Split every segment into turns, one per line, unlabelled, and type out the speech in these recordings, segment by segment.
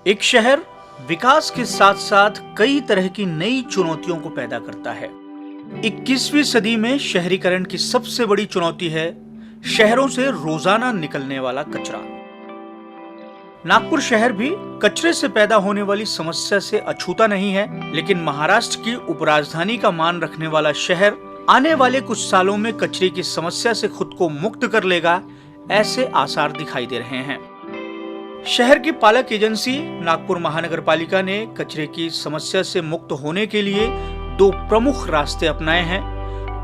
एक शहर विकास के साथ साथ कई तरह की नई चुनौतियों को पैदा करता है। 21वीं सदी में शहरीकरण की सबसे बड़ी चुनौती है शहरों से रोजाना निकलने वाला कचरा। नागपुर शहर भी कचरे से पैदा होने वाली समस्या से अछूता नहीं है, लेकिन महाराष्ट्र की उपराजधानी का मान रखने वाला शहर आने वाले कुछ सालों में कचरे की समस्या से खुद को मुक्त कर लेगा, ऐसे आसार दिखाई दे रहे हैं। शहर की पालक एजेंसी नागपुर महानगर पालिका ने कचरे की समस्या से मुक्त होने के लिए दो प्रमुख रास्ते अपनाए हैं।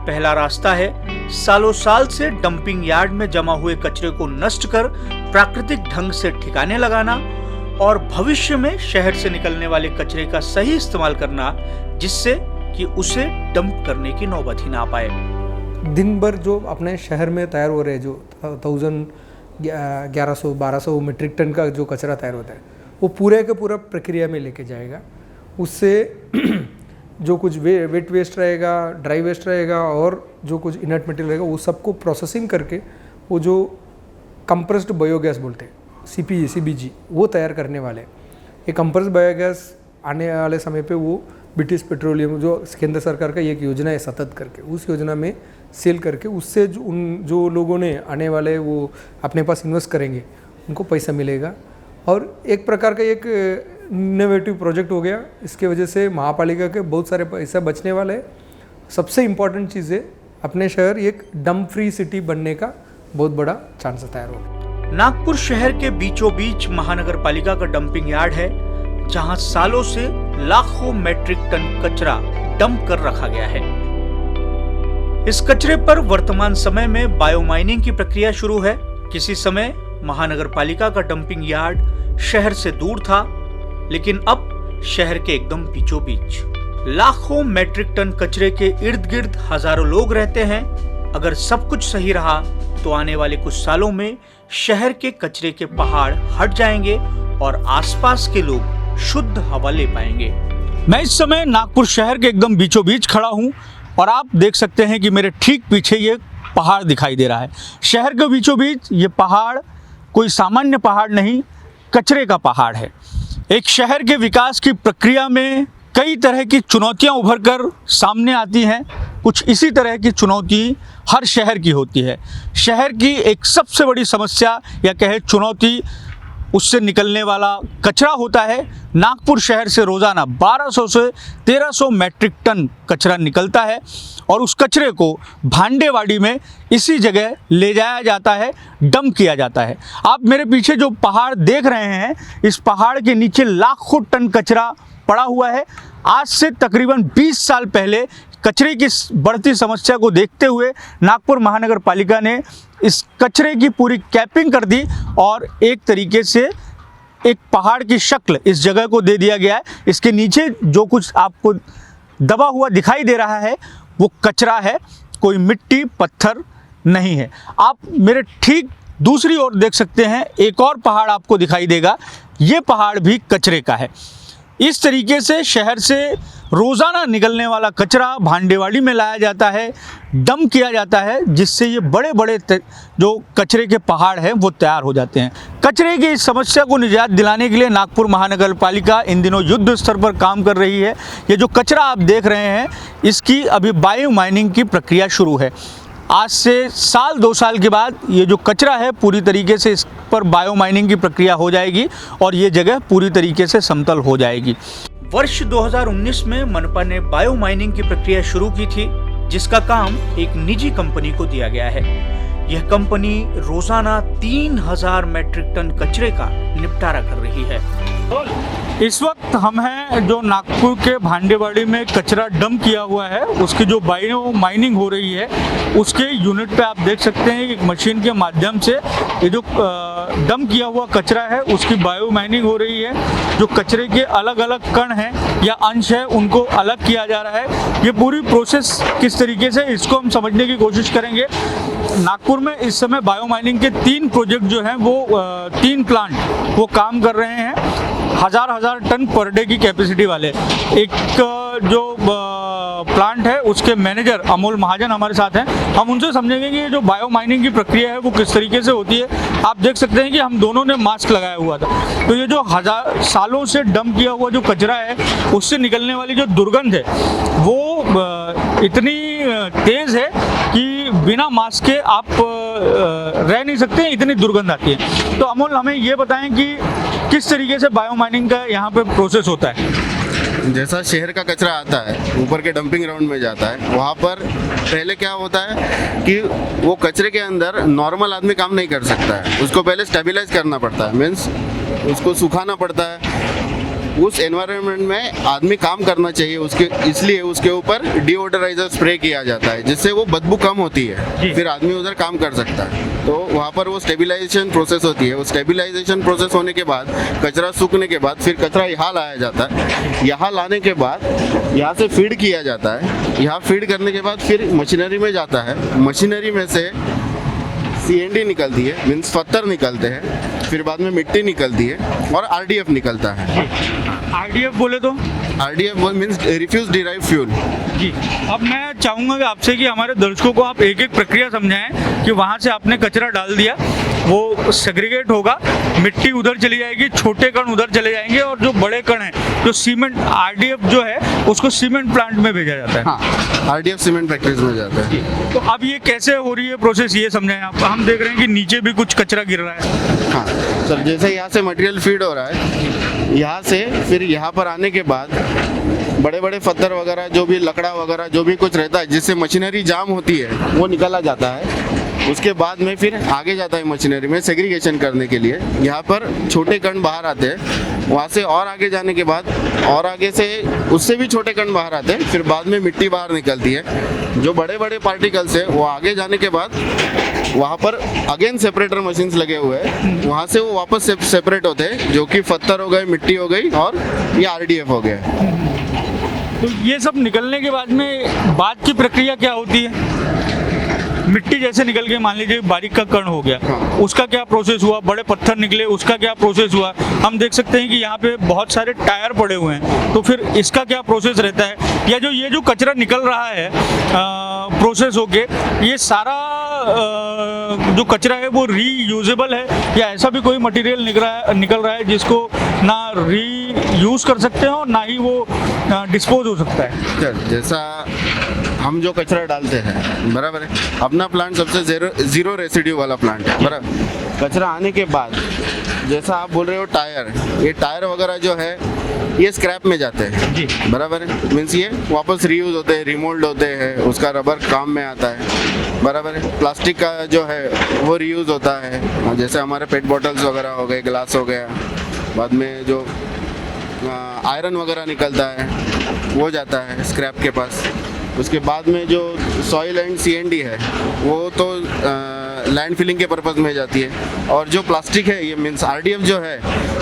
पहला रास्ता है सालों साल से डंपिंग यार्ड में जमा हुए कचरे को नष्ट कर प्राकृतिक ढंग से ठिकाने लगाना और भविष्य में शहर से निकलने वाले कचरे का सही इस्तेमाल करना, जिससे कि उसे डंप करने की नौबत ही ना पाए।
दिन भर जो अपने शहर में तैयार हो रहे जो 1100-1200 मीट्रिक टन का जो कचरा तैयार होता है, वो पूरे का पूरा प्रक्रिया में लेके जाएगा। उससे जो कुछ वेट वेस्ट रहेगा, ड्राई वेस्ट रहेगा और जो कुछ इनर्ट मटेरियल रहेगा, वो सबको प्रोसेसिंग करके वो जो कंप्रेस्ड बायोगैस बोलते हैं CBG, वो तैयार करने वाले। ये कंप्रेस्ड बायोगैस आने वाले समय पे वो ब्रिटिश पेट्रोलियम जो केंद्र सरकार का एक योजना है सतत करके, उस योजना में सेल करके उससे जो लोगों ने आने वाले वो अपने पास इन्वेस्ट करेंगे, उनको पैसा मिलेगा। और एक प्रकार का एक इनोवेटिव प्रोजेक्ट हो गया। इसके वजह से महापालिका के बहुत सारे पैसा बचने वाले है। सबसे इम्पॉर्टेंट चीज़ है, अपने शहर एक डंप फ्री सिटी बनने का बहुत बड़ा चांस तैयार हो।
नागपुर शहर के बीचों बीच महानगर पालिका का डंपिंग यार्ड है, जहां सालों से लाखों मैट्रिक टन कचरा डंप कर रखा गया है। इस कचरे पर वर्तमान समय में बायोमाइनिंग की प्रक्रिया शुरू है। किसी समय महानगर पालिका का डंपिंग यार्ड शहर से दूर था, लेकिन अब शहर के एकदम बीचों बीच लाखों मैट्रिक टन कचरे के इर्द गिर्द हजारों लोग रहते हैं। अगर सब कुछ सही रहा तो आने वाले कुछ सालों में शहर के कचरे के पहाड़ हट जाएंगे और आसपास के लोग शुद्ध हवा ले पाएंगे। मैं इस समय नागपुर शहर के एकदम बीचों बीच खड़ा हूं और आप देख सकते हैं कि मेरे ठीक पीछे ये पहाड़ दिखाई दे रहा है। शहर के बीचों बीच ये पहाड़ कोई सामान्य पहाड़ नहीं, कचरे का पहाड़ है। एक शहर के विकास की प्रक्रिया में कई तरह की चुनौतियां उभर कर सामने आती हैं। कुछ इसी तरह की चुनौती हर शहर की होती है। शहर की एक सबसे बड़ी समस्या या कहे चुनौती उससे निकलने वाला कचरा होता है। नागपुर शहर से रोज़ाना 1200 से 1300 मैट्रिक टन कचरा निकलता है और उस कचरे को भांडेवाड़ी में इसी जगह ले जाया जाता है, डंप किया जाता है। आप मेरे पीछे जो पहाड़ देख रहे हैं, इस पहाड़ के नीचे लाखों टन कचरा पड़ा हुआ है। आज से तकरीबन 20 साल पहले कचरे की बढ़ती समस्या को देखते हुए नागपुर महानगर पालिका ने इस कचरे की पूरी कैपिंग कर दी और एक तरीके से एक पहाड़ की शक्ल इस जगह को दे दिया गया है। इसके नीचे जो कुछ आपको दबा हुआ दिखाई दे रहा है वो कचरा है, कोई मिट्टी पत्थर नहीं है। आप मेरे ठीक दूसरी ओर देख सकते हैं, एक और पहाड़ आपको दिखाई देगा, ये पहाड़ भी कचरे का है। इस तरीके से शहर से रोज़ाना निकलने वाला कचरा भांडेवाड़ी में लाया जाता है, डंप किया जाता है, जिससे ये बड़े बड़े जो कचरे के पहाड़ हैं वो तैयार हो जाते हैं। कचरे की इस समस्या को निजात दिलाने के लिए नागपुर महानगर पालिका इन दिनों युद्ध स्तर पर काम कर रही है। ये जो कचरा आप देख रहे हैं, इसकी अभी बायो माइनिंग की प्रक्रिया शुरू है। आज से साल 2 साल के बाद ये जो कचरा है पूरी तरीके से इस पर बायो माइनिंग की प्रक्रिया हो जाएगी और ये जगह पूरी तरीके से समतल हो जाएगी। वर्ष 2019 में मनपा ने बायो माइनिंग की प्रक्रिया शुरू की थी, जिसका काम एक निजी कंपनी को दिया गया है। यह कंपनी रोजाना 3000 मैट्रिक टन कचरे का निपटारा कर रही है। इस वक्त हम हैं जो नागपुर के भांडेवाड़ी में कचरा डंप किया हुआ है, उसकी जो बायो माइनिंग हो रही है उसके यूनिट पे आप देख सकते हैं एक मशीन के माध्यम से ये जो डंप किया हुआ कचरा है उसकी बायो माइनिंग हो रही है। जो कचरे के अलग अलग कण हैं या अंश है उनको अलग किया जा रहा है। ये पूरी प्रोसेस किस तरीके से, इसको हम समझने की कोशिश करेंगे। नागपुर में इस समय बायो माइनिंग के 3 प्रोजेक्ट जो हैं वो 3 प्लांट वो काम कर रहे हैं, हजार टन पर डे की कैपेसिटी वाले। एक जो प्लांट है उसके मैनेजर अमोल महाजन हमारे साथ हैं। हम उनसे समझेंगे कि ये जो बायो माइनिंग की प्रक्रिया है वो किस तरीके से होती है। आप देख सकते हैं कि हम दोनों ने मास्क लगाया हुआ था। तो ये जो हजार सालों से डंप किया हुआ जो कचरा है उससे निकलने वाली जो दुर्गंध है वो इतनी तेज़ है कि बिना मास्क के आप रह नहीं सकते, इतनी दुर्गंध आती है। तो अमोल हमें ये बताएं कि किस तरीके से बायो माइनिंग का यहाँ पे प्रोसेस होता है।
जैसा शहर का कचरा आता है ऊपर के डंपिंग ग्राउंड में जाता है, वहाँ पर पहले क्या होता है कि वो कचरे के अंदर नॉर्मल आदमी काम नहीं कर सकता है, उसको पहले स्टेबलाइज करना पड़ता है, मीन्स उसको सुखाना पड़ता है। उस एनवायरनमेंट में आदमी काम करना चाहिए उसके, इसलिए उसके ऊपर डीओडराइजर स्प्रे किया जाता है जिससे वो बदबू कम होती है, फिर आदमी उधर काम कर सकता है। तो वहाँ पर वो स्टेबलाइजेशन प्रोसेस होती है। वो स्टेबलाइजेशन प्रोसेस होने के बाद कचरा सूखने के बाद फिर कचरा यहाँ लाया जाता है। यहाँ लाने के बाद यहाँ से फीड किया जाता है। यहाँ फीड करने के बाद फिर मशीनरी में जाता है। मशीनरी में से CND निकलती है, मीन्स पत्थर निकलते हैं, फिर बाद में मिट्टी निकलती है और RDF निकलता है।
RDF बोले तो
RDF means refuse derived fuel.
जी, अब मैं चाहूँगा कि आपसे कि हमारे दर्शकों को आप एक एक प्रक्रिया समझाएं कि वहाँ से आपने कचरा डाल दिया, वो सेग्रीगेट होगा, मिट्टी उधर चली जाएगी, छोटे कण उधर चले जाएंगे और जो बड़े कण हैं जो सीमेंट RDF जो है उसको सीमेंट प्लांट में भेजा जाता है।
हाँ, RDF सीमेंट फैक्ट्रीज में जाता है।
तो अब ये कैसे हो रही है प्रोसेस, ये समझाएं आप। हम देख रहे हैं कि नीचे भी कुछ कचरा गिर रहा है।
हाँ सर, जैसे यहाँ से मटेरियल फीड हो रहा है, यहाँ से फिर यहाँ पर आने के बाद बड़े बड़े पत्थर वगैरह जो भी लकड़ा वगैरह जो भी कुछ रहता है जिससे मशीनरी जाम होती है वो निकाला जाता है। उसके बाद में फिर आगे जाता है मशीनरी में सेग्रीगेशन करने के लिए। यहाँ पर छोटे कण बाहर आते हैं, वहाँ से और आगे जाने के बाद और आगे से उससे भी छोटे कण बाहर आते हैं, फिर बाद में मिट्टी बाहर निकलती है। जो बड़े बड़े पार्टिकल्स है वो आगे जाने के बाद वहाँ पर अगेन सेपरेटर मशीन्स लगे हुए हैं, वहाँ से वो वापस सेपरेट होते हैं, जो कि पत्थर हो गए, मिट्टी हो गई और ये RDF हो गया।
तो ये सब निकलने के बाद में बाद की प्रक्रिया क्या होती है? मिट्टी जैसे निकल के मान लीजिए बारीक का कण हो गया, उसका क्या प्रोसेस हुआ? बड़े पत्थर निकले, उसका क्या प्रोसेस हुआ? हम देख सकते हैं कि यहाँ पे बहुत सारे टायर पड़े हुए हैं, तो फिर इसका क्या प्रोसेस रहता है? या जो ये जो कचरा निकल रहा है प्रोसेस होके, ये सारा जो कचरा है वो रीयूजेबल है या ऐसा भी कोई मटेरियल निकल रहा है जिसको ना रीयूज कर सकते हैं और ना ही वो डिस्पोज हो सकता है?
सर, जैसा हम जो कचरा डालते हैं, बराबर है, अपना प्लांट सबसे जीरो रेसिड्यू वाला प्लांट है, बराबर। कचरा आने के बाद जैसा आप बोल रहे हो टायर, ये टायर वगैरह जो है ये स्क्रैप में जाते हैं जी, बराबर है। मीन्स ये वापस रीयूज होते हैं, रिमोल्ड होते हैं, उसका रबर काम में आता है, बराबर है। प्लास्टिक का जो है वो रीयूज होता है, जैसे हमारे पेट बॉटल्स वगैरह हो गए, ग्लास हो गया। बाद में जो आयरन वगैरह निकलता है वो जाता है स्क्रैप के पास। उसके बाद में जो सॉइल एंड CND है वो तो लैंड फिलिंग के पर्पज़ में जाती है, और जो प्लास्टिक है ये मीन्स RDF जो है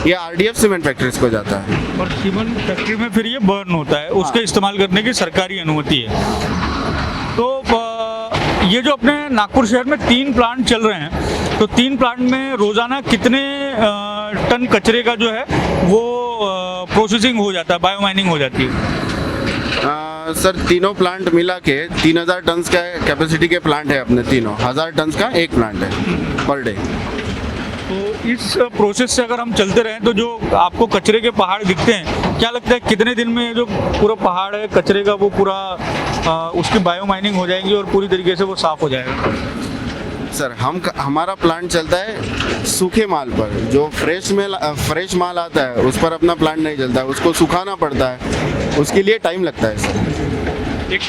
ये RDF सीमेंट फैक्ट्रीज को जाता है
और सीमेंट फैक्ट्री में फिर ये बर्न होता है, उसके इस्तेमाल करने की सरकारी अनुमति है। तो ये जो अपने नागपुर शहर में 3 प्लांट चल रहे हैं, तो 3 प्लांट में रोज़ाना कितने टन कचरे का जो है वो प्रोसेसिंग हो जाता है, बायो माइनिंग हो जाती है?
सर, तीनों प्लांट मिला के 3000 टन का कैपेसिटी के प्लांट है अपने तीनों। 1000 टन का एक प्लांट है पर डे।
तो इस प्रोसेस से अगर हम चलते रहें तो जो आपको कचरे के पहाड़ दिखते हैं, क्या लगता है कितने दिन में जो पूरा पहाड़ है कचरे का वो पूरा उसकी बायो माइनिंग हो जाएगी और पूरी तरीके से वो साफ़ हो जाएगा?
सर, हमारा प्लांट चलता है सूखे माल पर। जो फ्रेश माल आता है उस पर अपना प्लांट नहीं चलता है, उसको सुखाना पड़ता है, उसके लिए टाइम लगता है सर।
एक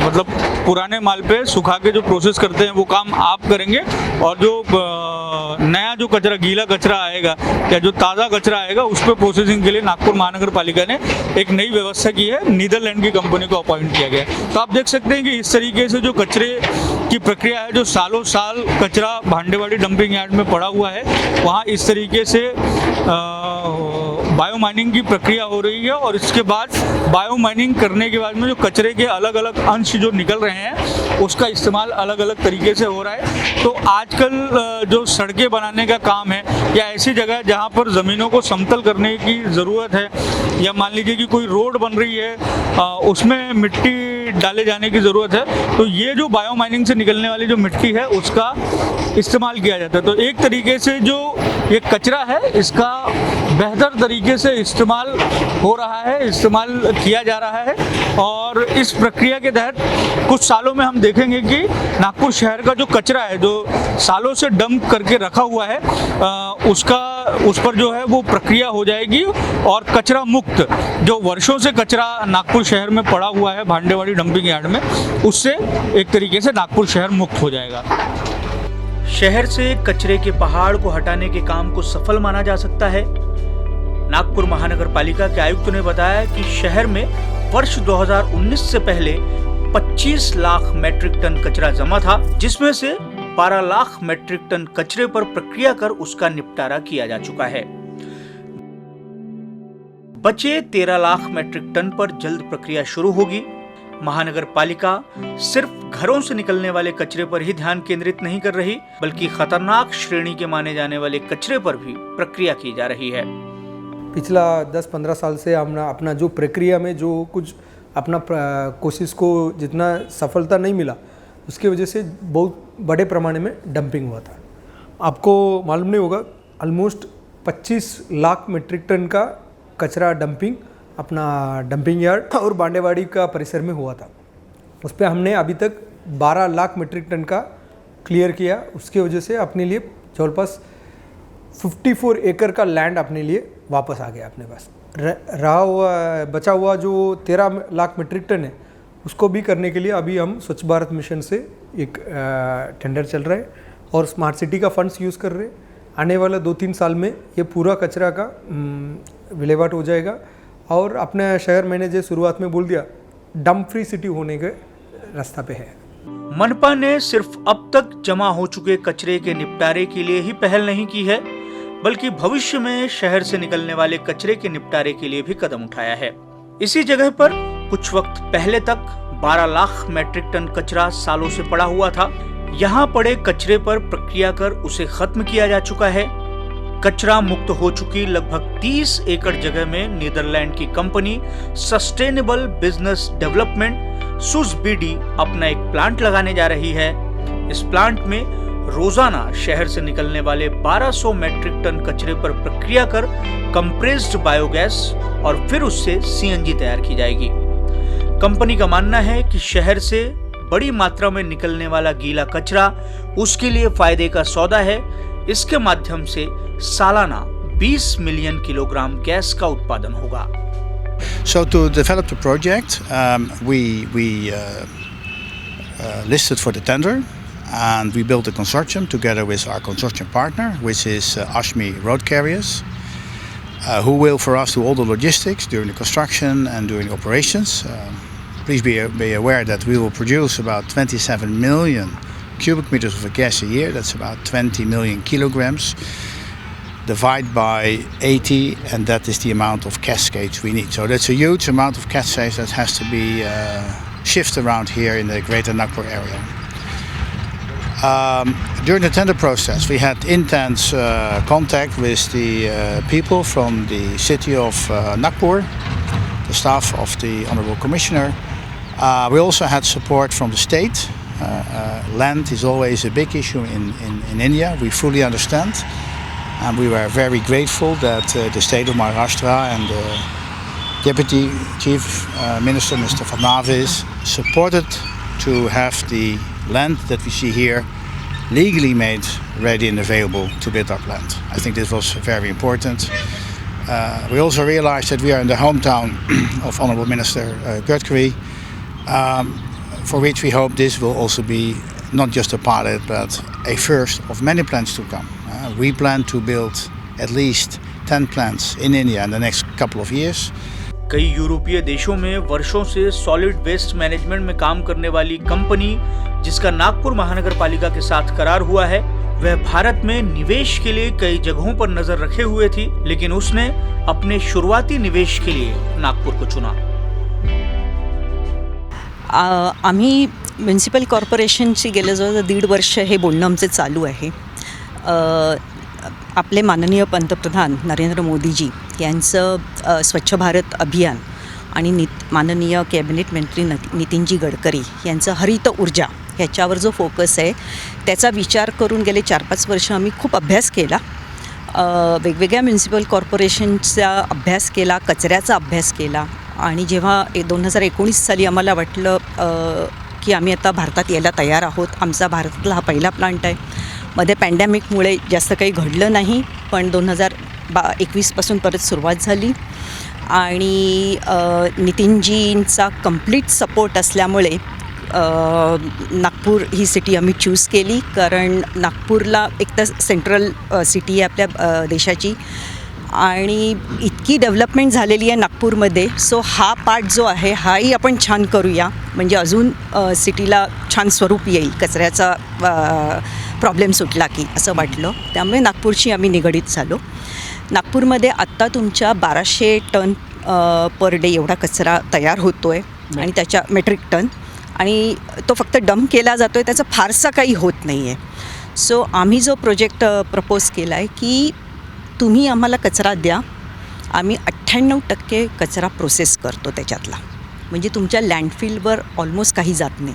मतलब पुराने माल पे सुखा के जो प्रोसेस करते हैं वो काम आप करेंगे, और जो नया जो कचरा, गीला कचरा आएगा या जो ताज़ा कचरा आएगा उस पर प्रोसेसिंग के लिए नागपुर महानगर पालिका ने एक नई व्यवस्था की है, नीदरलैंड की कंपनी को अपॉइंट किया गया है। तो आप देख सकते हैं कि इस तरीके से जो कचरे की प्रक्रिया है, जो सालों साल कचरा भांडेवाड़ी डंपिंग यार्ड में पड़ा हुआ है, वहाँ इस तरीके से बायो माइनिंग की प्रक्रिया हो रही है और इसके बाद बायो माइनिंग करने के बाद में जो कचरे के अलग अलग अंश जो निकल रहे हैं उसका इस्तेमाल अलग अलग तरीके से हो रहा है। तो आजकल जो सड़कें बनाने का काम है या ऐसी जगह जहाँ पर ज़मीनों को समतल करने की ज़रूरत है या मान लीजिए कि कोई रोड बन रही है उसमें मिट्टी डाले जाने की ज़रूरत है, तो ये जो बायो माइनिंग से निकलने वाली जो मिट्टी है उसका इस्तेमाल किया जाता है। तो एक तरीके से जो ये कचरा है इसका बेहतर तरीके से इस्तेमाल हो रहा है, इस्तेमाल किया जा रहा है और इस प्रक्रिया के तहत कुछ सालों में हम देखेंगे कि नागपुर शहर का जो कचरा है जो सालों से डंप करके रखा हुआ है उस पर जो है वो प्रक्रिया हो जाएगी और कचरा मुक्त जो वर्षों से कचरा नागपुर शहर में पड़ा हुआ है भांडेवाड़ी डंपिंग यार्ड में, उससे एक तरीके से नागपुर शहर मुक्त हो जाएगा।
शहर से कचरे के पहाड़ को हटाने के काम को सफल माना जा सकता है। नागपुर महानगर पालिका के आयुक्त ने बताया कि शहर में वर्ष 2019 से पहले 25 लाख मैट्रिक टन कचरा जमा था, जिसमें से 12 लाख मैट्रिक टन कचरे पर प्रक्रिया कर उसका निपटारा किया जा चुका है। बचे 13 लाख मैट्रिक टन पर जल्द प्रक्रिया शुरू होगी। महानगर पालिका सिर्फ घरों से निकलने वाले कचरे पर ही ध्यान केंद्रित नहीं कर रही, बल्कि खतरनाक श्रेणी के माने जाने वाले कचरे पर भी प्रक्रिया की जा रही है।
पिछला 10-15 साल से हमने अपना जो प्रक्रिया में जो कुछ अपना कोशिश को जितना सफलता नहीं मिला, उसकी वजह से बहुत बड़े पैमाने में डंपिंग हुआ था। आपको मालूम नहीं होगा, ऑलमोस्ट 25 लाख मैट्रिक टन का कचरा डंपिंग अपना डंपिंग यार्ड और बांडेवाड़ी का परिसर में हुआ था। उस पर हमने अभी तक 12 लाख मैट्रिक टन का क्लियर किया। उसके वजह से अपने लिए जवलपास 54 एकड़ का लैंड अपने लिए वापस आ गया अपने पास। रहा हुआ बचा हुआ जो 13 लाख मैट्रिक टन है उसको भी करने के लिए अभी हम स्वच्छ भारत मिशन से एक टेंडर चल रहा है और स्मार्ट सिटी का फंड्स यूज़ कर रहे हैं। आने वाला 2-3 साल में ये पूरा कचरा का विलेवाट हो जाएगा और अपने शहर मैंने जो शुरुआत में बोल दिया डंप फ्री सिटी होने के रास्ता पे है।
मनपा ने सिर्फ अब तक जमा हो चुके कचरे के निपटारे के लिए ही पहल नहीं की है, बल्कि भविष्य में शहर से निकलने वाले कचरे के निपटारे के लिए भी कदम उठाया है। इसी जगह पर कुछ वक्त पहले तक 12 लाख मैट्रिक टन कचरा सालों से पड़ा हुआ था। यहाँ पड़े कचरे पर प्रक्रिया कर उसे खत्म किया जा चुका है। कचरा मुक्त हो चुकी लगभग 30 एकड़ जगह में नीदरलैंड की कंपनी सस्टेनेबल बिजनेस डेवलपमेंट सुसबीडी अपना एक प्लांट लगाने जा रही है। इस प्लांट में रोजाना शहर से निकलने वाले 1200 मैट्रिक टन कचरे पर प्रक्रिया कर कंप्रेस्ड बायोगैस और फिर उससे सीएनजी तैयार की जाएगी। कंपनी का मानना है कि शहर से बड़ी मात्रा में निकलने वाला गीला कचरा उसके लिए फायदे का सौदा है। इसके माध्यम से सालाना 20 मिलियन किलोग्राम गैस का उत्पादन होगा।
So to develop the project, we listed for the tender and we built a consortium together with our consortium partner, which is Ashmi Road Carriers, who will for us do all the logistics during the construction and during the operations. Please be aware that we will produce about 27 million cubic meters of gas a year. That's about 20 million kilograms. Divide by 80, and that is the amount of cascades we need. So that's a huge amount of cascades that has to be shifted around here in the greater Nagpur area. During the tender process, we had intense contact with the people from the city of Nagpur, the staff of the Honorable Commissioner. We also had support from the state. Land is always a big issue in India, we fully understand. And we were very grateful that the state of Maharashtra and the Deputy Chief Minister, Mr. Fadnavis, supported to have the land that we see here legally made ready and available to build our plant. I think this was very important. We also realized that we are in the hometown of Honorable Minister Gadkari, for which we hope this will also be not just a pilot but a first of many plants to come. We plan to build at least 10 plants in India in the next couple of years.
कई यूरोपीय देशों में वर्षों से solid waste management में काम करने वाली कंपनी जिसका नागपुर महानगर पालिका के साथ करार हुआ है,
वह भारत में निवेश के लिए कई जगहों पर नजर रखे हुए थी, लेकिन उसने अपने शुरुआती निवेश के लिए नागपुर को चुना।
आम्ही म्युन्सिपल कॉर्पोरेशनशी गेल्या जवळ 1.5 वर्ष हे बोलणं आमचं चालू आहे. आपले माननीय पंतप्रधान नरेंद्र मोदीजी यांचं स्वच्छ भारत अभियान आणि माननीय कॅबिनेट मंत्री नितीनजी गडकरी यांचं हरित ऊर्जा ह्याच्यावर जो फोकस आहे त्याचा विचार करून गेले 4-5 वर्ष आम्ही खूप अभ्यास केला. वेगवेगळ्या म्युन्सिपल कॉर्पोरेशनचा अभ्यास केला, कचऱ्याचा अभ्यास केला आणि जेव्हा 2019 साली आम्हाला वाटलं की आम्ही आता भारतात यायला तयार आहोत. आमचा भारतातला हा पहिला प्लांट आहे. मध्ये पॅन्डेमिकमुळे जास्त काही घडलं नाही, पण 2021पासून परत सुरुवात झाली आणि नितीनजींचा कंप्लीट सपोर्ट असल्यामुळे नागपूर ही सिटी आम्ही चूज केली. कारण नागपूरला एक तर सेंट्रल सिटी आहे आपल्या देशाची आणि इतकी डेव्हलपमेंट झालेली आहे नागपूरमध्ये. सो हा पार्ट जो आहे हाही आपण छान करूया, म्हणजे अजून सिटीला छान स्वरूप येईल, कचऱ्याचा प्रॉब्लेम सुटला की असं वाटलं. त्यामुळे नागपूरशी आम्ही निगडीत झालो. नागपूरमध्ये आत्ता तुमच्या 1200 टन पर डे एवढा कचरा तयार होतो आहे आणि त्याच्या मेट्रिक टन, आणि तो फक्त डंप केला जातो आहे, त्याचं फारसा काही होत नाही आहे. सो आम्ही जो प्रोजेक्ट प्रपोज केला आहे की तुम्ही आम्हाला कचरा द्या, आम्ही 98% कचरा प्रोसेस करतो त्याच्यातला, म्हणजे तुमच्या लँडफिलवर ऑलमोस्ट काही जात नाही.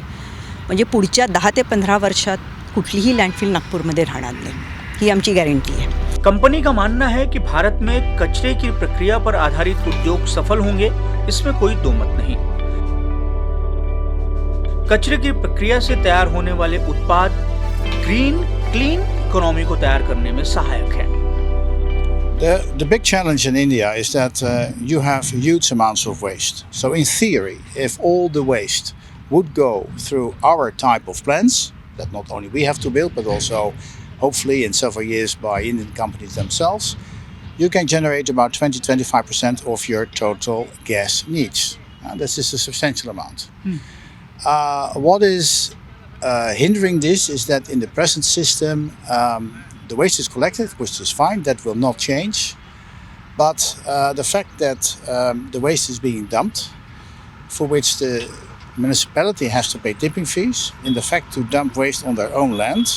म्हणजे पुढच्या 10 ते 15 वर्षात कुठलीही लँडफिल नागपूरमध्ये राहणार नाही, ही आमची गॅरंटी आहे.
कंपनी का मानना है कि भारत में कचरे की प्रक्रिया पर आधारित उद्योग सफल होंगे, इसमें कोई दो मत नहीं। कचरे की प्रक्रिया से तैयार होने वाले उत्पाद ग्रीन क्लीन इकोनॉमी को तैयार करने में सहायक है।
The big challenge in India is that you have huge amounts of waste. So in theory, if all the waste would go through our type of plants, that not only we have to build, but also hopefully in several years by Indian companies themselves, you can generate about 20-25% of your total gas needs. This is a substantial amount. What is hindering this is that in the present system, the waste is collected, which is fine, that will not change. But the fact that the waste is being dumped, for which the municipality has to pay tipping fees, in the fact to dump waste on their own land,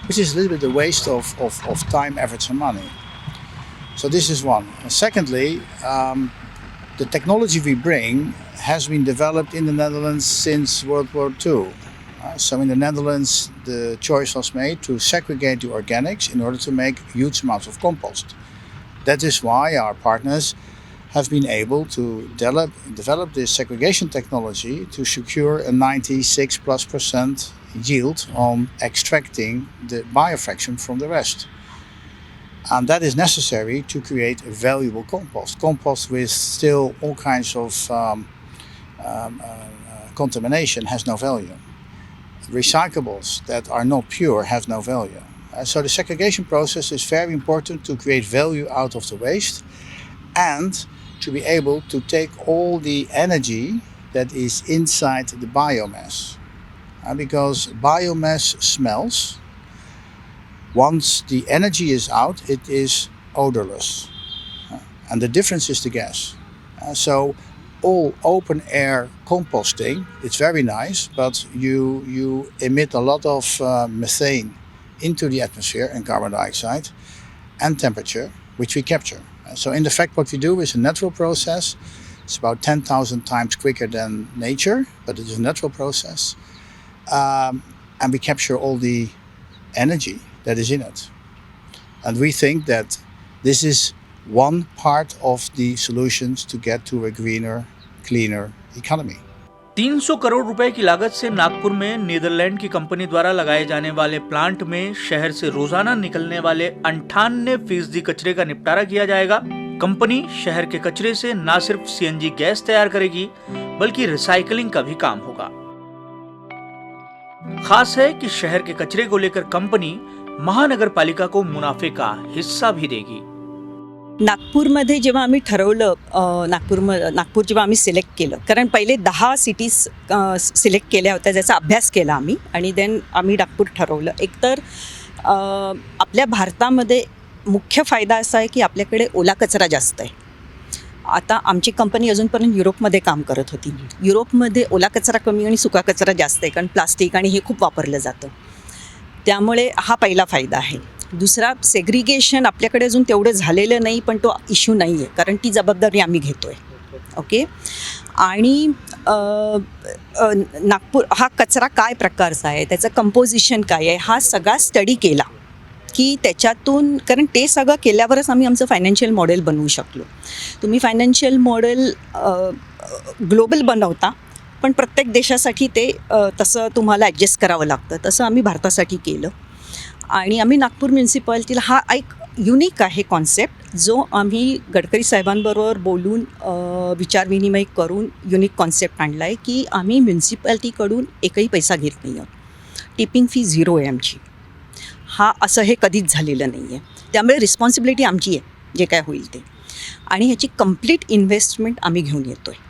which is a little bit a waste of time, effort and money. So this is one. And secondly, the technology we bring has been developed in the Netherlands since World War II. So in the Netherlands, the choice was made to segregate the organics in order to make huge amounts of compost. That is why our partners have been able to develop this segregation technology to secure a 96+% yield on extracting the biofraction from the rest. And that is necessary to create a valuable compost. Compost with still all kinds of contamination has no value. Recyclables that are not pure have no value. So the segregation process is very important to create value out of the waste and to be able to take all the energy that is inside the biomass. Because biomass smells. Once the energy is out, it is odorless. And the difference is the gas. So all open air composting, it's very nice, but you emit a lot of methane into the atmosphere and carbon dioxide and temperature, which we capture. So in fact, what we do is a natural process. It's about 10,000 times quicker than nature, but it is a natural process. And we capture all the energy that is in it. And we think that this is one part of the solutions to get to a greener, cleaner econoy.
300 crore रुपए की लागत से नागपुर में Netherlands की company द्वारा लगाए जाने वाले प्लांट में शहर से रोजाना निकलने वाले 98% कचरे का निपटारा किया जाएगा। कंपनी शहर के कचरे से न सिर्फ सीएनजी गैस तैयार करेगी, बल्कि रिसाइकलिंग का भी काम होगा। खास है कि शहर के कचरे को लेकर कंपनी महानगर पालिका को मुनाफे का हिस्सा भी देगी।
नागपूरमध्ये जेव्हा आम्ही ठरवलं, नागपूर जेव्हा आम्ही सिलेक्ट केलं, कारण पहिले 10 सिटीज सिलेक्ट केल्या होत्या, ज्याचा अभ्यास केला आम्ही आणि देन आम्ही नागपूर ठरवलं. एकतर आपल्या भारतामध्ये मुख्य फायदा असा आहे की आपल्याकडे ओला कचरा जास्त आहे. आता आमची कंपनी अजूनपर्यंत युरोपमध्ये काम करत होती. युरोपमध्ये ओला कचरा कमी आणि सुका कचरा जास्त आहे, कारण प्लास्टिक आणि हे खूप वापरलं जातं. त्यामुळे हा पहिला फायदा आहे. दुसरा, सेग्रिगेशन आपल्याकडे अजून तेवढं झालेलं नाही, पण तो इश्यू नाही आहे, कारण ती जबाबदारी आम्ही घेतो आहे. ओके. आणि नागपूर हा कचरा काय प्रकारचा आहे, त्याचं कंपोजिशन काय आहे, हा सगळा स्टडी केला की त्याच्यातून, कारण ते सगळं केल्यावरच आम्ही आमचं फायनान्शियल मॉडेल बनवू शकलो. तुम्ही फायनान्शियल मॉडेल ग्लोबल बनवता, पण प्रत्येक देशासाठी ते तसं तुम्हाला ॲडजस्ट करावं लागतं. तसं आम्ही भारतासाठी केलं. आणि आम्ही नागपूर म्युन्सिपाल्टीला, हा एक युनिक आहे कॉन्सेप्ट, जो आम्ही गडकरी साहेबांबरोबर बोलून विचारविनिमय करून युनिक कॉन्सेप्ट आणला आहे की आम्ही म्युन्सिपाल्टीकडून एकही पैसा घेत नाही आहोत. टिपिंग फी 0 आहे आमची. हा असं हे कधीच झालेलं नाही आहे. त्यामुळे रिस्पॉन्सिबिलिटी आमची आहे जे काय होईल ते. आणि ह्याची कंप्लीट इन्व्हेस्टमेंट आम्ही घेऊन येतो आहे.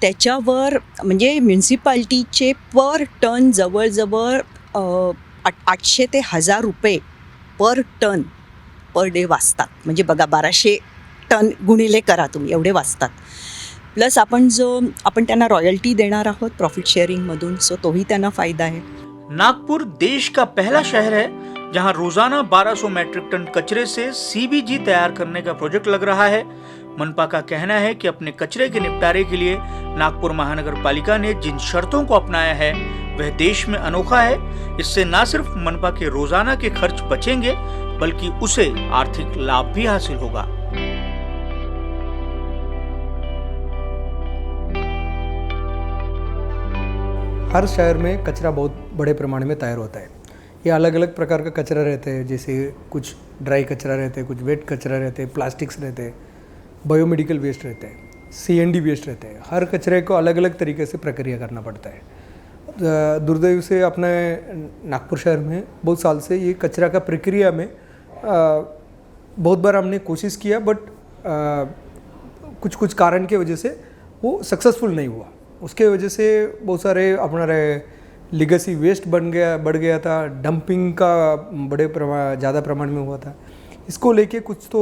त्याच्यावर म्हणजे म्युन्सिपाल्टीचे पर टन जवळजवळ 800 ते 1000 रुपये पर टन पर डे वाचतात. म्हणजे बघा, 1200 टन गुणिले करा तुम्ही, एवढे वाचतात. प्लस आपण त्यांना रॉयल्टी देणार आहोत प्रॉफिट शेअरिंगमधून, सो तोही त्यांना फायदा आहे.
नागपुर देश का पहला शहर है जहां रोजाना 1200 मैट्रिक टन कचरे से सीबीजी तैयार करने का प्रोजेक्ट लग रहा है. मनपा का कहना है कि अपने कचरे के निपटारे के लिए नागपुर महानगर पालिका ने जिन शर्तों को अपनाया है वह देश में अनोखा है. इससे न सिर्फ मनपा के रोजाना के खर्च बचेंगे, बल्कि उसे आर्थिक लाभ भी हासिल होगा.
हर शहर में कचरा बहुत बड़े प्रमाण में तैयार होता है. ये अलग अलग प्रकार का कचरा रहता है, जैसे कुछ ड्राई कचरा रहते हैं, कुछ वेट कचरा रहते हैं, प्लास्टिक्स रहते हैं, बायोमेडिकल वेस्ट रहते हैं, CND वेस्ट रहते हैं. हर कचरे को अलग अलग तरीके से प्रक्रिया करना पड़ता है. दुर्दैव से अपने नागपुर शहर में बहुत साल से ये कचरा का प्रक्रिया में बहुत बार हमने कोशिश किया, बट कुछ कुछ कारण के वजह से वो सक्सेसफुल नहीं हुआ. उसके वजह से बहुत सारे अपना लीगेसी वेस्ट बढ़ गया था. डंपिंग का ज़्यादा प्रमाण में हुआ था. इसको लेके कुछ तो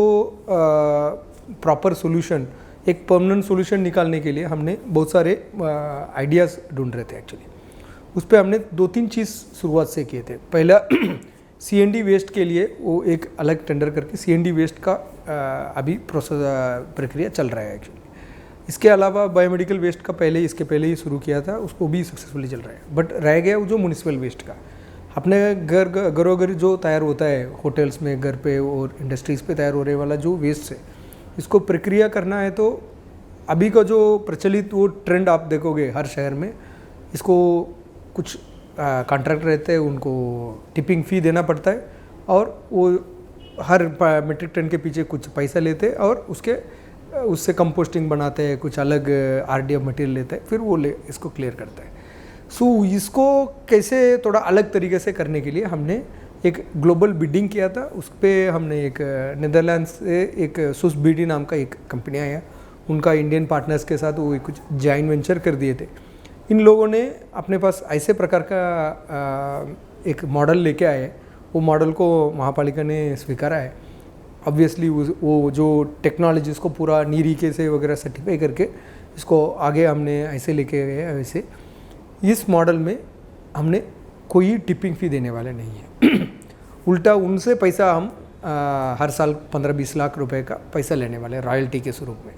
प्रॉपर सोल्यूशन, एक परमानेंट सोल्यूशन निकालने के लिए हमने बहुत सारे आइडियाज़ ढूंढ रहे थे. एक्चुअली उस पर हमने 2-3 चीज़ शुरुआत से किए थे. पहला CND वेस्ट के लिए वो एक अलग टेंडर करके CND वेस्ट का अभी प्रक्रिया चल रहा है एक्चुअली. इसके अलावा बायोमेडिकल वेस्ट का इसके पहले ही शुरू किया था, उसको भी सक्सेसफुली चल रहा है. बट रह गया वो जो म्यूनिसिपल वेस्ट का. अपने घरों जो तैयार होता है होटल्स में, घर पे और इंडस्ट्रीज़ पे तैयार होने वाला जो वेस्ट है, इसको प्रक्रिया करना है. तो अभी का जो प्रचलित वो ट्रेंड आप देखोगे हर शहर में, इसको कुछ कॉन्ट्रैक्ट रहते हैं, उनको टिपिंग फ़ी देना पड़ता है, और वो हर मीट्रिक टन के पीछे कुछ पैसा लेते हैं, और उससे कंपोस्टिंग बनाते हैं, कुछ अलग RDF मटेरियल लेते हैं, फिर वो इसको क्लियर करता है. सो इसको कैसे थोड़ा अलग तरीके से करने के लिए हमने एक ग्लोबल बिडिंग किया था. उस पर हमने एक नीदरलैंड से एक सुसबीडी नाम का एक कंपनी आया, उनका इंडियन पार्टनर्स के साथ वो कुछ जॉइंट वेंचर कर दिए थे. इन लोगों ने अपने पास ऐसे प्रकार का एक मॉडल लेके आए. वो मॉडल को महापालिका ने स्वीकारा है. ऑब्वियसली वो जो टेक्नोलॉजीज़ को पूरा नीरीके से वगैरह सर्टिफाई करके इसको आगे हमने ऐसे लेके गए. वैसे इस मॉडल में हमने कोई टिपिंग फ़ी देने वाले नहीं है. उल्टा उनसे पैसा हम हर साल 15-20 लाख रुपए का पैसा लेने वाले रॉयल्टी के स्वरूप में.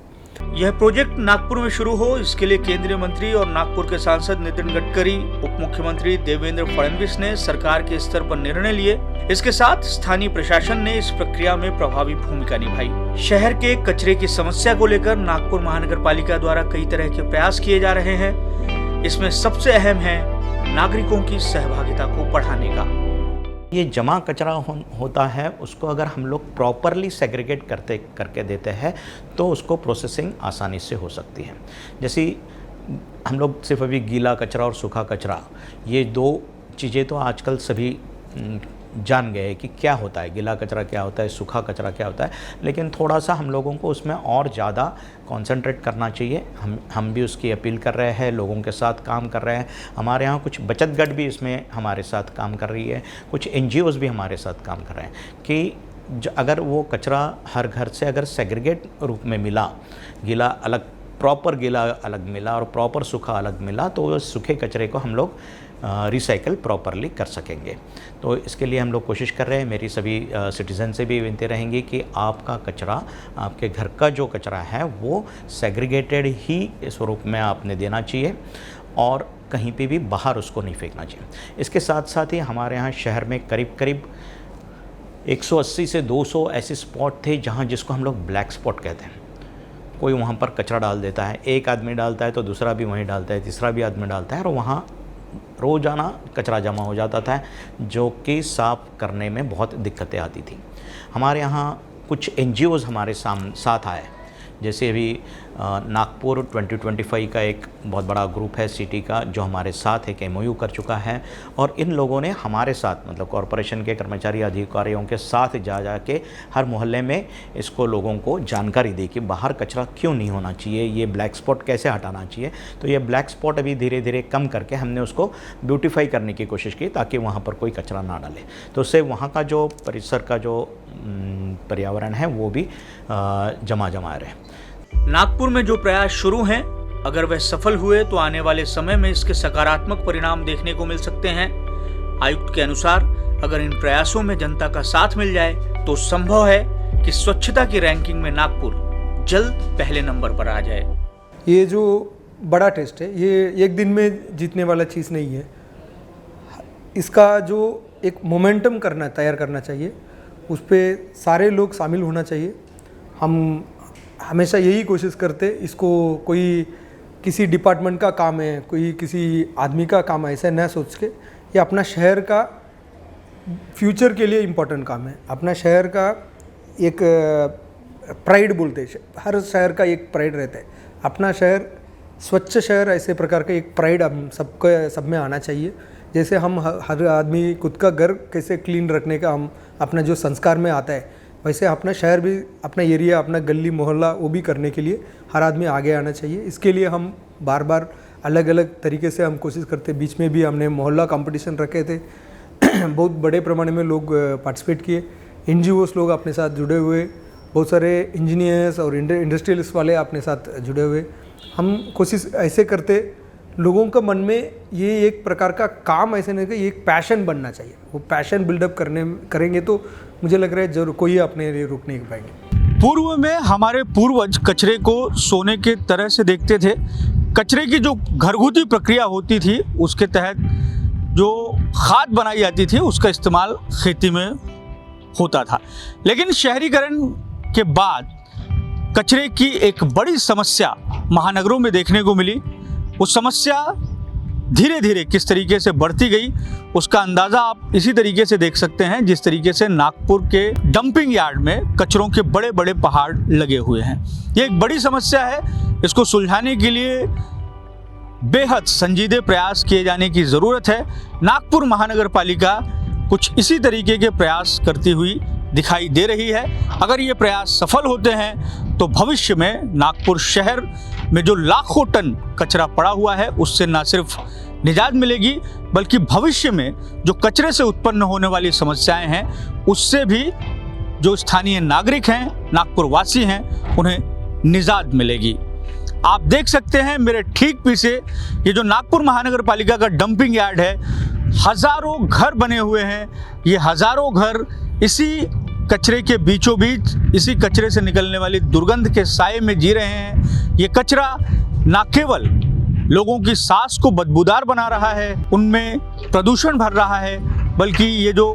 यह प्रोजेक्ट नागपुर में शुरू हो, इसके लिए केंद्रीय मंत्री और नागपुर के सांसद नितिन गडकरी, उप मुख्यमंत्री देवेंद्र फडणवीस ने सरकार के स्तर पर निर्णय लिए. इसके साथ स्थानीय प्रशासन ने इस प्रक्रिया में प्रभावी भूमिका निभाई. शहर के कचरे की समस्या को लेकर नागपुर महानगर पालिका द्वारा कई तरह के प्रयास किए जा रहे हैं. इसमें सबसे अहम है नागरिकों की सहभागिता को बढ़ाने का.
ये जमा कचरा होता है, उसको अगर हम लोग प्रॉपरली सेग्रीगेट करके देते हैं तो उसको प्रोसेसिंग आसानी से हो सकती है. जैसे हम लोग सिर्फ अभी गीला कचरा और सूखा कचरा, ये 2 चीज़ें तो आजकल सभी जान गए कि क्या होता है, गीला कचरा क्या होता है, सूखा कचरा क्या होता है, लेकिन थोड़ा सा हम लोगों को उसमें और ज़्यादा कंसंट्रेट करना चाहिए। हम भी उसकी अपील कर रहे हैं, लोगों के साथ काम कर रहे हैं। हमारे यहाँ कुछ बचत गट भी इसमें हमारे साथ काम कर रही है, कुछ NGOs भी हमारे साथ काम कर रहे हैं कि अगर वो कचरा हर घर से अगर सेग्रीगेट रूप में मिला, गीला अलग, प्रॉपर गीला अलग मिला और प्रॉपर सूखा अलग मिला, तो सूखे कचरे को हम लोग रिसाइकल प्रॉपरली कर सकेंगे। तो इसके लिए हम लोग कोशिश कर रहे हैं। मेरी सभी सिटीज़न से भी विनती रहेंगी कि आपका कचरा, आपके घर का जो कचरा है वो सेग्रीगेटेड ही स्वरूप में आपने देना चाहिए और कहीं पे भी बाहर उसको नहीं फेंकना चाहिए। इसके साथ साथ ही हमारे यहाँ शहर में करीब करीब 180 से 200 ऐसे स्पॉट थे जहाँ जिसको हम लोग ब्लैक स्पॉट कहते हैं। कोई वहाँ पर कचरा डाल देता है, एक आदमी डालता है तो दूसरा भी वहीं डालता है, तीसरा भी आदमी डालता है और वहाँ रोज़ाना कचरा जमा हो जाता था, जो कि साफ़ करने में बहुत दिक्कतें आती थी। हमारे यहाँ कुछ NGOs हमारे साथ आए, जैसे अभी नागपुर 2025 का एक बहुत बड़ा ग्रुप है सिटी का, जो हमारे साथ एक MOU कर चुका है और इन लोगों ने हमारे साथ, मतलब कॉरपोरेशन के कर्मचारी अधिकारियों के साथ जा के हर मोहल्ले में इसको लोगों को जानकारी दी कि बाहर कचरा क्यों नहीं होना चाहिए, ये ब्लैक स्पॉट कैसे हटाना चाहिए। तो ये ब्लैक स्पॉट अभी धीरे धीरे कम करके हमने उसको ब्यूटीफाई करने की कोशिश की ताकि वहाँ पर कोई कचरा ना डाले। तो उससे वहाँ का जो परिसर का जो पर्यावरण है वो भी जमा रहे।
नागपुर में जो प्रयास शुरू हैं, अगर वह सफल हुए तो आने वाले समय में इसके सकारात्मक परिणाम देखने को मिल सकते हैं। आयुक्त के अनुसार अगर इन प्रयासों में जनता का साथ मिल जाए तो संभव है कि स्वच्छता की रैंकिंग में नागपुर जल्द पहले नंबर पर आ जाए।
ये जो बड़ा टेस्ट है, ये एक दिन में जीतने वाला चीज़ नहीं है। इसका जो एक मोमेंटम तैयार करना चाहिए, उस पर सारे लोग शामिल होना चाहिए। हम हमेशा यही कोशिश करते, इसको कोई किसी डिपार्टमेंट का काम है, कोई किसी आदमी का काम है, ऐसा न सोच के ये अपना शहर का फ्यूचर के लिए इम्पोर्टेंट काम है। अपना शहर का एक प्राइड बोलते हैं, हर शहर का एक प्राइड रहता है। अपना शहर स्वच्छ शहर, ऐसे प्रकार का एक प्राइड हम सब में आना चाहिए। जैसे हम हर आदमी खुद का घर कैसे क्लीन रखने का हम अपना जो संस्कार में आता है, वैसे अपना शहर भी, अपना एरिया, अपना गली मोहल्ला वो भी करने के लिए हर आदमी आगे आना चाहिए। इसके लिए हम बार बार अलग अलग तरीके से हम कोशिश करते। बीच में भी हमने मोहल्ला कंपटीशन रखे थे बहुत बड़े पैमाने में लोग पार्टिसिपेट किए। NGOs लोग अपने साथ जुड़े हुए, बहुत सारे इंजीनियर्स और इंडस्ट्रियलिस्ट वाले अपने साथ जुड़े हुए। हम कोशिश ऐसे करते, लोगों का मन में ये एक प्रकार का काम ऐसे नहीं कि ये एक पैशन बनना चाहिए। वो पैशन बिल्डअप करेंगे तो मुझे लग रहा है जरूर कोई अपने लिए रुक नहीं पाएंगे।
पूर्व में हमारे पूर्वज कचरे को सोने के तरह से देखते थे। कचरे की जो घरगुती प्रक्रिया होती थी, उसके तहत जो खाद बनाई जाती थी, उसका इस्तेमाल खेती में होता था। लेकिन शहरीकरण के बाद कचरे की एक बड़ी समस्या महानगरों में देखने को मिली। वो समस्या धीरे धीरे किस तरीके से बढ़ती गई, उसका अंदाज़ा आप इसी तरीके से देख सकते हैं जिस तरीके से नागपुर के डंपिंग यार्ड में कचरों के बड़े बड़े पहाड़ लगे हुए हैं। ये एक बड़ी समस्या है। इसको सुलझाने के लिए बेहद संजीदे प्रयास किए जाने की ज़रूरत है। नागपुर महानगर पालिका कुछ इसी तरीके के प्रयास करती हुई दिखाई दे रही है। अगर ये प्रयास सफल होते हैं तो भविष्य में नागपुर शहर में जो लाखों टन कचरा पड़ा हुआ है, उससे न सिर्फ निजात मिलेगी, बल्कि भविष्य में जो कचरे से उत्पन्न होने वाली समस्याएं हैं, उससे भी जो स्थानीय नागरिक हैं, नागपुर वासी हैं, उन्हें निजात मिलेगी। आप देख सकते हैं मेरे ठीक पीछे ये जो नागपुर महानगर पालिका का डंपिंग यार्ड है, हजारों घर बने हुए हैं। ये हजारों घर इसी कचरे के बीचों बीच, इसी कचरे से निकलने वाली दुर्गंध के साए में जी रहे हैं। ये कचरा न केवल लोगों की सांस को बदबूदार बना रहा है, उनमें प्रदूषण भर रहा है, बल्कि ये जो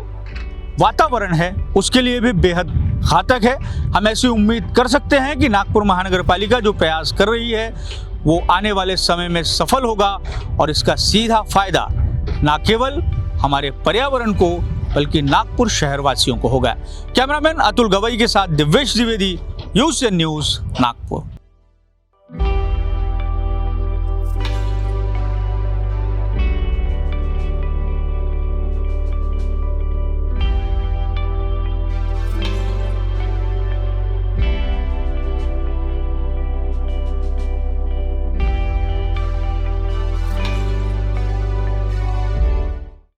वातावरण है उसके लिए भी बेहद घातक है। हम ऐसी उम्मीद कर सकते हैं कि नागपुर महानगर पालिका जो प्रयास कर रही है वो आने वाले समय में सफल होगा और इसका सीधा फायदा न केवल हमारे पर्यावरण को बल्कि नागपुर शहरवासियों को होगा। कैमरामैन अतुल गवई के साथ दिव्येश द्विवेदी, यूएसएन न्यूज़, नागपुर।